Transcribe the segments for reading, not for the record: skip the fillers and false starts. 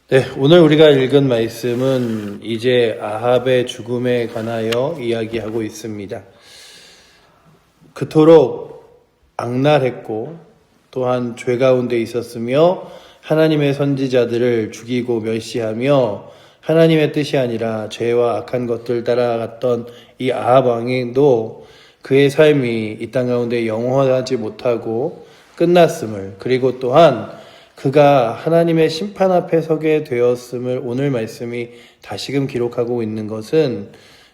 네, 오늘 우리가 읽은 말씀은 이제 아합의 죽음에 관하여 이야기하고 있습니다. 그토록 악랄했고 또한 죄 가운데 있었으며 하나님의 선지자들을 죽이고 멸시하며 하나님의 뜻이 아니라 죄와 악한 것들 따라갔던 이 아합 왕도 그의 삶이 이 땅 가운데 영원하지 못하고 끝났음을, 그리고 또한 그가 하나님의 심판 앞에 서게 되었음을 오늘 말씀이 다시금 기록하고 있는 것은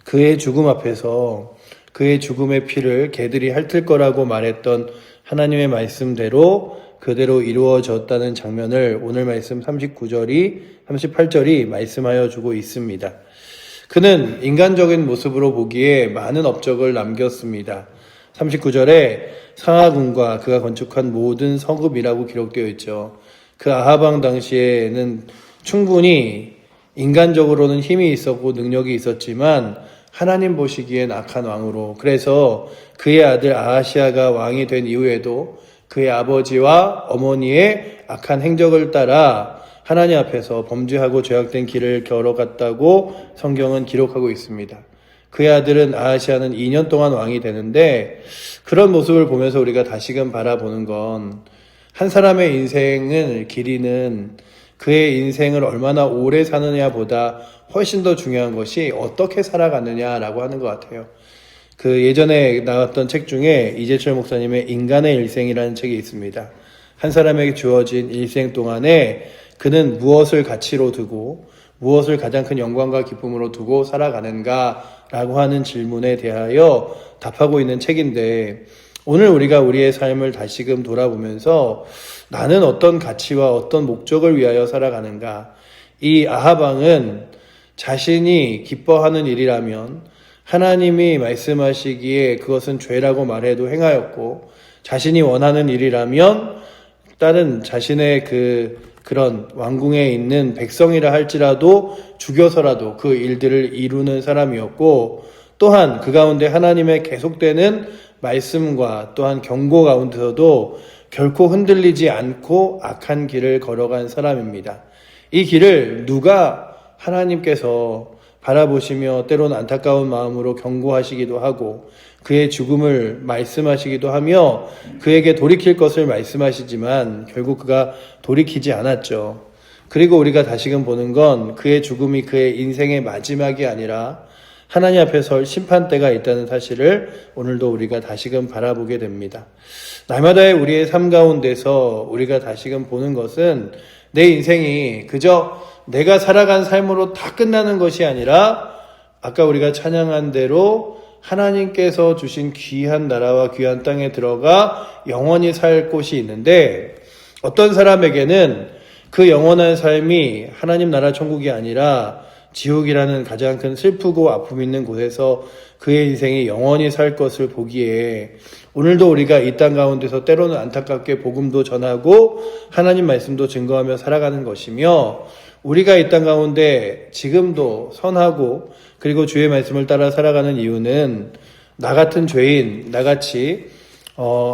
그의 죽음 앞에서 그의 죽음의 피를 개들이 핥을 거라고 말했던 하나님의 말씀대로 그대로 이루어졌다는 장면을 오늘 말씀 38절이 말씀하여 주고 있습니다. 그는 인간적인 모습으로 보기에 많은 업적을 남겼습니다. 39절에 상하군과 그가 건축한 모든 성읍이라고 기록되어 있죠. 그 아합 왕 당시에는 충분히 인간적으로는 힘이 있었고 능력이 있었지만 하나님 보시기엔 악한 왕으로, 그래서 그의 아들 아하시아가 왕이 된 이후에도 그의 아버지와 어머니의 악한 행적을 따라 하나님 앞에서 범죄하고 죄악된 길을 걸어갔다고 성경은 기록하고 있습니다. 그의 아들은 아하시아는 2년 동안 왕이 되는데, 그런 모습을 보면서 우리가 다시금 바라보는 건 한 사람의 인생을 기리는 그의 인생을 얼마나 오래 사느냐보다 훨씬 더 중요한 것이 어떻게 살아가느냐라고 하는 것 같아요. 그 예전에 나왔던 책 중에 이재철 목사님의 인간의 일생이라는 책이 있습니다. 한 사람에게 주어진 일생 동안에 그는 무엇을 가치로 두고 무엇을 가장 큰 영광과 기쁨으로 두고 살아가는가라고 하는 질문에 대하여 답하고 있는 책인데, 오늘 우리가 우리의 삶을 다시금 돌아보면서 나는 어떤 가치와 어떤 목적을 위하여 살아가는가? 이 아합 왕은 자신이 기뻐하는 일이라면 하나님이 말씀하시기에 그것은 죄라고 말해도 행하였고, 자신이 원하는 일이라면 다른 자신의 그런 왕궁에 있는 백성이라 할지라도 죽여서라도 그 일들을 이루는 사람이었고, 또한 그 가운데 하나님의 계속되는 말씀과 또한 경고 가운데서도 결코 흔들리지 않고 악한 길을 걸어간 사람입니다. 이 길을 누가 하나님께서 바라보시며 때로는 안타까운 마음으로 경고하시기도 하고 그의 죽음을 말씀하시기도 하며 그에게 돌이킬 것을 말씀하시지만 결국 그가 돌이키지 않았죠. 그리고 우리가 다시금 보는 건 그의 죽음이 그의 인생의 마지막이 아니라 하나님 앞에 설 심판대가 있다는 사실을 오늘도 우리가 다시금 바라보게 됩니다. 날마다의 우리의 삶 가운데서 우리가 다시금 보는 것은 내 인생이 그저 내가 살아간 삶으로 다 끝나는 것이 아니라 아까 우리가 찬양한 대로 하나님께서 주신 귀한 나라와 귀한 땅에 들어가 영원히 살 곳이 있는데, 어떤 사람에게는 그 영원한 삶이 하나님 나라 천국이 아니라 지옥이라는 가장 큰 슬프고 아픔 있는 곳에서 그의 인생이 영원히 살 것을 보기에 오늘도 우리가 이 땅 가운데서 때로는 안타깝게 복음도 전하고 하나님 말씀도 증거하며 살아가는 것이며, 우리가 이 땅 가운데 지금도 선하고 그리고 주의 말씀을 따라 살아가는 이유는 나 같은 죄인, 나같이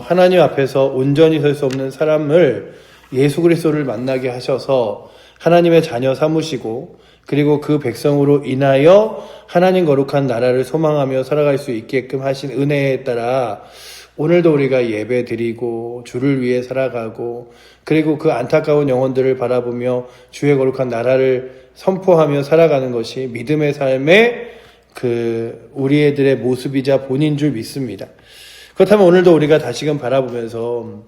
하나님 앞에서 온전히 설 수 없는 사람을 예수 그리스도를 만나게 하셔서 하나님의 자녀 삼으시고 그리고 그 백성으로 인하여 하나님 거룩한 나라를 소망하며 살아갈 수 있게끔 하신 은혜에 따라 오늘도 우리가 예배 드리고 주를 위해 살아가고 그리고 그 안타까운 영혼들을 바라보며 주의 거룩한 나라를 선포하며 살아가는 것이 믿음의 삶의 우리들의 모습이자 본인 줄 믿습니다. 그렇다면 오늘도 우리가 다시금 바라보면서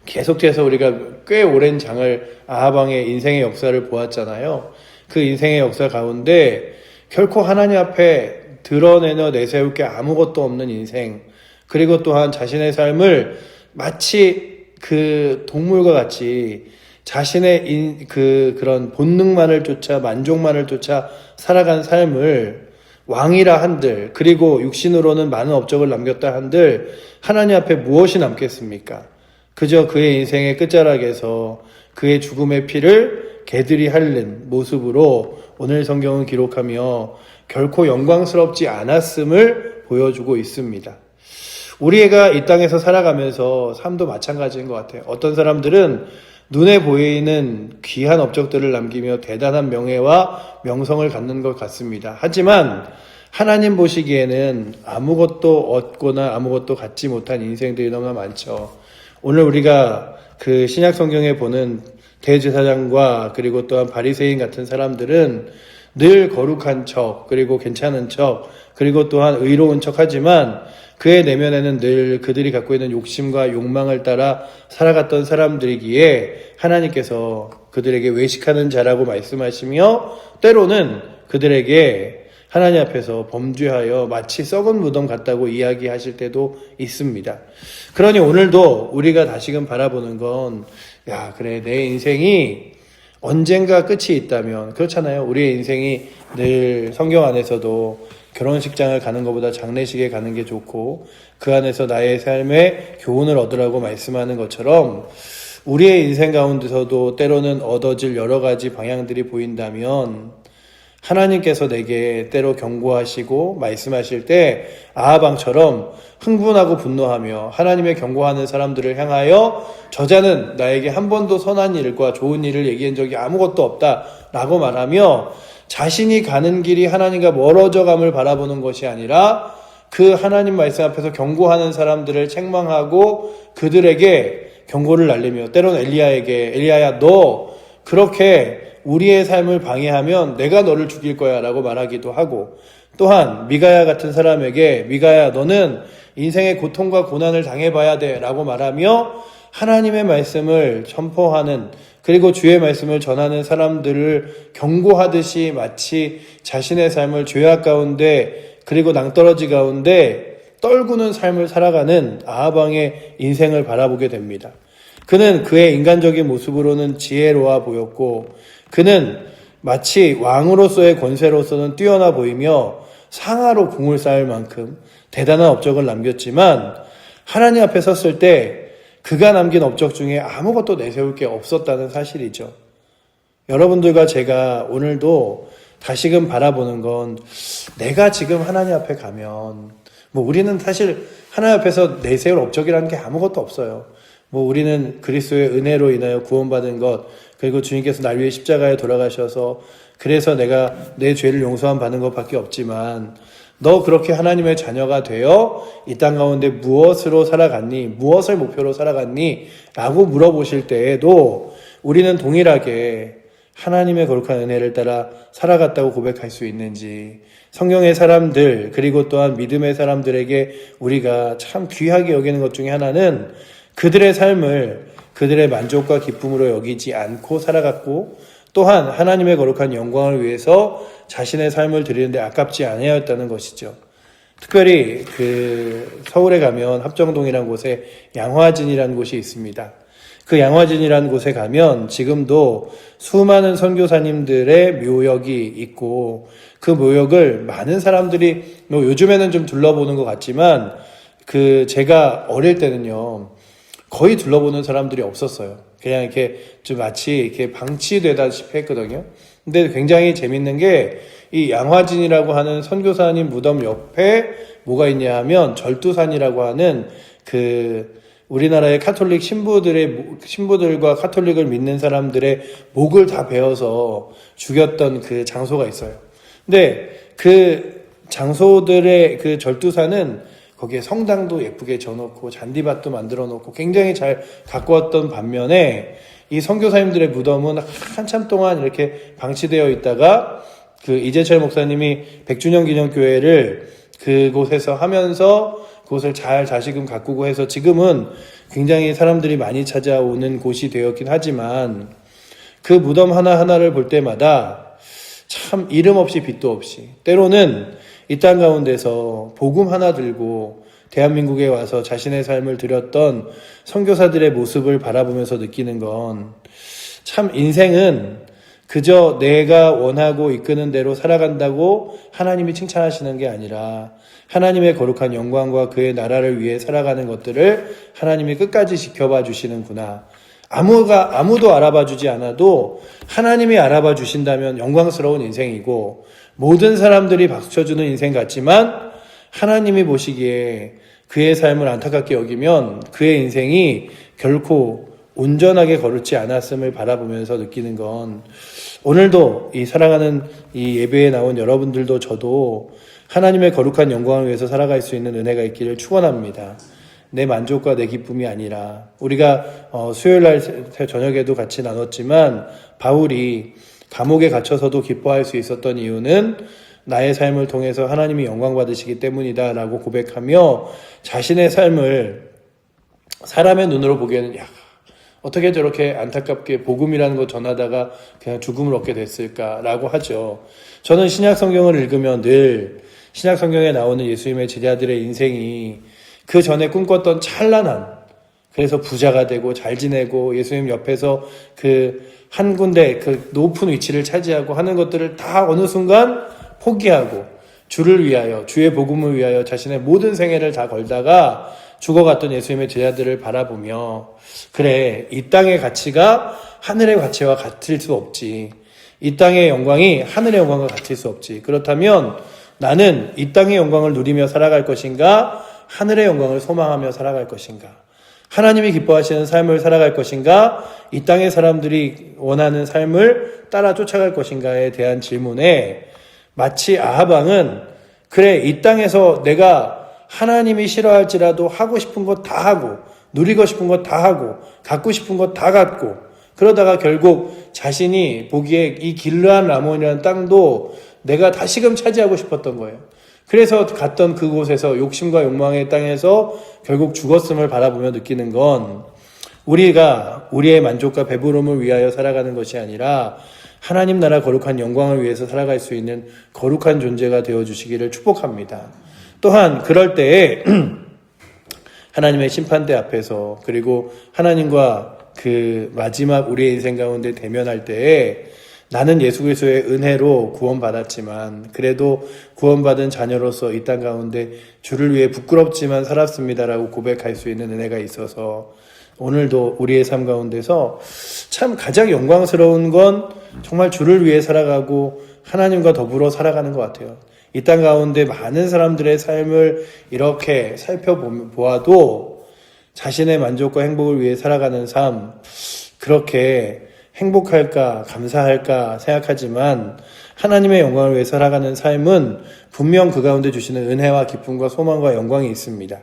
계속해서 우리가 꽤 오랜 장을 아합 왕의 인생의 역사를 보았잖아요. 그 인생의 역사 가운데 결코 하나님 앞에 드러내며 내세울 게 아무것도 없는 인생, 그리고 또한 자신의 삶을 마치 그 동물과 같이 자신의 그런 본능만을 쫓아 만족만을 쫓아 살아간 삶을 왕이라 한들, 그리고 육신으로는 많은 업적을 남겼다 한들 하나님 앞에 무엇이 남겠습니까? 그저 그의 인생의 끝자락에서 그의 죽음의 피를 개들이 핥는 모습으로 오늘 성경은 기록하며 결코 영광스럽지 않았음을 보여주고 있습니다. 우리가 이 땅에서 살아가면서 삶도 마찬가지인 것 같아요. 어떤 사람들은 눈에 보이는 귀한 업적들을 남기며 대단한 명예와 명성을 갖는 것 같습니다. 하지만 하나님 보시기에는 아무것도 얻거나 아무것도 갖지 못한 인생들이 너무나 많죠. 오늘 우리가 그 신약 성경에 보는 대제사장과 그리고 또한 바리새인 같은 사람들은 늘 거룩한 척, 그리고 괜찮은 척, 그리고 또한 의로운 척 하지만 그의 내면에는 늘 그들이 갖고 있는 욕심과 욕망을 따라 살아갔던 사람들이기에 하나님께서 그들에게 외식하는 자라고 말씀하시며 때로는 그들에게 하나님 앞에서 범죄하여 마치 썩은 무덤 같다고 이야기하실 때도 있습니다. 그러니 오늘도 우리가 다시금 바라보는 건 그래, 내 인생이 언젠가 끝이 있다면, 그렇잖아요. 우리의 인생이 늘 성경 안에서도 결혼식장을 가는 것보다 장례식에 가는 게 좋고 그 안에서 나의 삶에 교훈을 얻으라고 말씀하는 것처럼 우리의 인생 가운데서도 때로는 얻어질 여러 가지 방향들이 보인다면 하나님께서 내게 때로 경고하시고 말씀하실 때 아하방처럼 흥분하고 분노하며 하나님의 경고하는 사람들을 향하여 저자는 나에게 한 번도 선한 일과 좋은 일을 얘기한 적이 아무것도 없다 라고 말하며 자신이 가는 길이 하나님과 멀어져감을 바라보는 것이 아니라 그 하나님 말씀 앞에서 경고하는 사람들을 책망하고 그들에게 경고를 날리며 때로는 엘리야야 너 그렇게 우리의 삶을 방해하면 내가 너를 죽일 거야 라고 말하기도 하고 또한 미가야 같은 사람에게 미가야 너는 인생의 고통과 고난을 당해봐야 돼 라고 말하며 하나님의 말씀을 선포하는 그리고 주의 말씀을 전하는 사람들을 경고하듯이 마치 자신의 삶을 죄악 가운데 그리고 낭떠러지 가운데 떨구는 삶을 살아가는 아하방의 인생을 바라보게 됩니다. 그는 그의 인간적인 모습으로는 지혜로워 보였고 그는 마치 왕으로서의 권세로서는 뛰어나 보이며 상하로 궁을 쌓을 만큼 대단한 업적을 남겼지만 하나님 앞에 섰을 때 그가 남긴 업적 중에 아무것도 내세울 게 없었다는 사실이죠. 여러분들과 제가 오늘도 다시금 바라보는 건 내가 지금 하나님 앞에 가면 우리는 사실 하나님 앞에서 내세울 업적이라는 게 아무것도 없어요. 우리는 그리스도의 은혜로 인하여 구원받은 것 그리고 주님께서 날 위해 십자가에 돌아가셔서 그래서 내가 내 죄를 용서함 받는 것밖에 없지만 너 그렇게 하나님의 자녀가 되어 이 땅 가운데 무엇으로 살아갔니? 무엇을 목표로 살아갔니? 라고 물어보실 때에도 우리는 동일하게 하나님의 거룩한 은혜를 따라 살아갔다고 고백할 수 있는지 성경의 사람들 그리고 또한 믿음의 사람들에게 우리가 참 귀하게 여기는 것 중에 하나는 그들의 삶을 그들의 만족과 기쁨으로 여기지 않고 살아갔고 또한 하나님의 거룩한 영광을 위해서 자신의 삶을 드리는데 아깝지 않았다는 것이죠. 특별히 서울에 가면 합정동이라는 곳에 양화진이라는 곳이 있습니다. 그 양화진이라는 곳에 가면 지금도 수많은 선교사님들의 묘역이 있고 그 묘역을 많은 사람들이 요즘에는 좀 둘러보는 것 같지만 제가 어릴 때는요 거의 둘러보는 사람들이 없었어요. 그냥 이렇게 좀 마치 이렇게 방치되다시피 했거든요. 근데 굉장히 재밌는 게 이 양화진이라고 하는 선교사님 무덤 옆에 뭐가 있냐 하면 절두산이라고 하는 우리나라의 카톨릭 신부들과 카톨릭을 믿는 사람들의 목을 다 베어서 죽였던 그 장소가 있어요. 근데 그 장소들의 그 절두산은 거기에 성당도 예쁘게 져놓고 잔디밭도 만들어 놓고 굉장히 잘 가꾸었던 반면에 이 선교사님들의 무덤은 한참 동안 이렇게 방치되어 있다가 이재철 목사님이 100주년 기념교회를 그곳에서 하면서 그곳을 잘 다시금 가꾸고 해서 지금은 굉장히 사람들이 많이 찾아오는 곳이 되었긴 하지만 그 무덤 하나하나를 볼 때마다 참 이름 없이 빛도 없이 때로는 이 땅 가운데서 복음 하나 들고 대한민국에 와서 자신의 삶을 드렸던 선교사들의 모습을 바라보면서 느끼는 건 참 인생은 그저 내가 원하고 이끄는 대로 살아간다고 하나님이 칭찬하시는 게 아니라 하나님의 거룩한 영광과 그의 나라를 위해 살아가는 것들을 하나님이 끝까지 지켜봐 주시는구나. 아무도 알아봐 주지 않아도 하나님이 알아봐 주신다면 영광스러운 인생이고 모든 사람들이 박수쳐주는 인생 같지만 하나님이 보시기에 그의 삶을 안타깝게 여기면 그의 인생이 결코 온전하게 거르지 않았음을 바라보면서 느끼는 건 오늘도 이 사랑하는 이 예배에 나온 여러분들도 저도 하나님의 거룩한 영광을 위해서 살아갈 수 있는 은혜가 있기를 축원합니다. 내 만족과 내 기쁨이 아니라 우리가 수요일 날 저녁에도 같이 나눴지만 바울이 감옥에 갇혀서도 기뻐할 수 있었던 이유는 나의 삶을 통해서 하나님이 영광 받으시기 때문이다 라고 고백하며 자신의 삶을 사람의 눈으로 보기에는 어떻게 저렇게 안타깝게 복음이라는 거 전하다가 그냥 죽음을 얻게 됐을까라고 하죠. 저는 신약 성경을 읽으면 늘 신약 성경에 나오는 예수님의 제자들의 인생이 그 전에 꿈꿨던 찬란한, 그래서 부자가 되고 잘 지내고 예수님 옆에서 그 한 군데 그 높은 위치를 차지하고 하는 것들을 다 어느 순간 포기하고 주를 위하여, 주의 복음을 위하여 자신의 모든 생애를 다 걸다가 죽어갔던 예수님의 제자들을 바라보며 그래, 이 땅의 가치가 하늘의 가치와 같을 수 없지. 이 땅의 영광이 하늘의 영광과 같을 수 없지. 그렇다면 나는 이 땅의 영광을 누리며 살아갈 것인가? 하늘의 영광을 소망하며 살아갈 것인가? 하나님이 기뻐하시는 삶을 살아갈 것인가? 이 땅의 사람들이 원하는 삶을 따라 쫓아갈 것인가에 대한 질문에 마치 아하방은 그래, 이 땅에서 내가 하나님이 싫어할지라도 하고 싶은 것 다 하고 누리고 싶은 것 다 하고 갖고 싶은 것 다 갖고 그러다가 결국 자신이 보기에 이 길르한 라몬이라는 땅도 내가 다시금 차지하고 싶었던 거예요. 그래서 갔던 그곳에서 욕심과 욕망의 땅에서 결국 죽었음을 바라보며 느끼는 건 우리가 우리의 만족과 배부름을 위하여 살아가는 것이 아니라 하나님 나라 거룩한 영광을 위해서 살아갈 수 있는 거룩한 존재가 되어주시기를 축복합니다. 또한 그럴 때에 하나님의 심판대 앞에서 그리고 하나님과 그 마지막 우리의 인생 가운데 대면할 때에 나는 예수 그리스도의 은혜로 구원받았지만 그래도 구원받은 자녀로서 이 땅 가운데 주를 위해 부끄럽지만 살았습니다라고 고백할 수 있는 은혜가 있어서 오늘도 우리의 삶 가운데서 참 가장 영광스러운 건 정말 주를 위해 살아가고 하나님과 더불어 살아가는 것 같아요. 이 땅 가운데 많은 사람들의 삶을 이렇게 살펴보아도 자신의 만족과 행복을 위해 살아가는 삶, 그렇게 행복할까, 감사할까 생각하지만 하나님의 영광을 위해 살아가는 삶은 분명 그 가운데 주시는 은혜와 기쁨과 소망과 영광이 있습니다.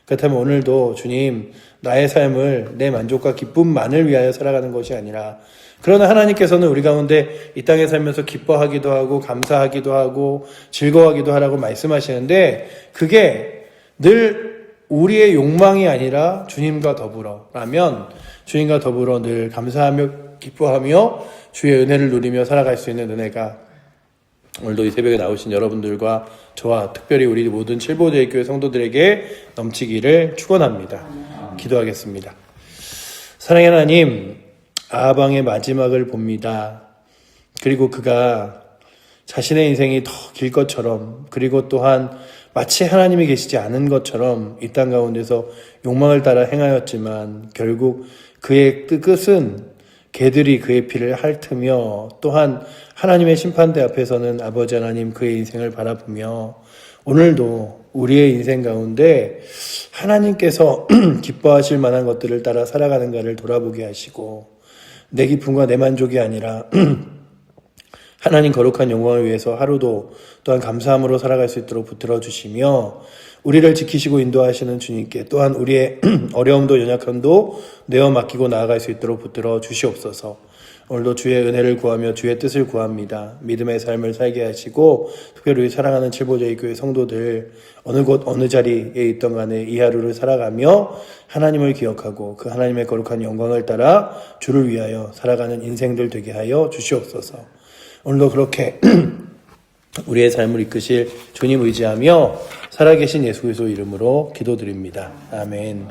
그렇다면 오늘도 주님, 나의 삶을 내 만족과 기쁨만을 위하여 살아가는 것이 아니라 그러나 하나님께서는 우리 가운데 이 땅에 살면서 기뻐하기도 하고 감사하기도 하고 즐거워하기도 하라고 말씀하시는데 그게 늘 우리의 욕망이 아니라 주님과 더불어라면 주님과 더불어 늘 감사하며 기뻐하며 주의 은혜를 누리며 살아갈 수 있는 은혜가 오늘도 이 새벽에 나오신 여러분들과 저와 특별히 우리 모든 칠보제일교회 성도들에게 넘치기를 축원합니다. 기도하겠습니다. 사랑의 하나님, 아하방의 마지막을 봅니다. 그리고 그가 자신의 인생이 더 길 것처럼 그리고 또한 마치 하나님이 계시지 않은 것처럼 이 땅 가운데서 욕망을 따라 행하였지만 결국 그의 끝은 개들이 그의 피를 핥으며 또한 하나님의 심판대 앞에서는 아버지 하나님 그의 인생을 바라보며 오늘도 우리의 인생 가운데 하나님께서 기뻐하실 만한 것들을 따라 살아가는가를 돌아보게 하시고 내 기쁨과 내 만족이 아니라 하나님 거룩한 영광을 위해서 하루도 또한 감사함으로 살아갈 수 있도록 붙들어 주시며 우리를 지키시고 인도하시는 주님께 또한 우리의 어려움도 연약함도 내어 맡기고 나아갈 수 있도록 붙들어 주시옵소서. 오늘도 주의 은혜를 구하며 주의 뜻을 구합니다. 믿음의 삶을 살게 하시고 특별히 우리 사랑하는 칠보제일교회 성도들 어느 곳 어느 자리에 있던 간에 이 하루를 살아가며 하나님을 기억하고 그 하나님의 거룩한 영광을 따라 주를 위하여 살아가는 인생들 되게 하여 주시옵소서. 오늘도 그렇게 우리의 삶을 이끄실 주님 의지하며 살아계신 예수 그리스도 이름으로 기도드립니다. 아멘.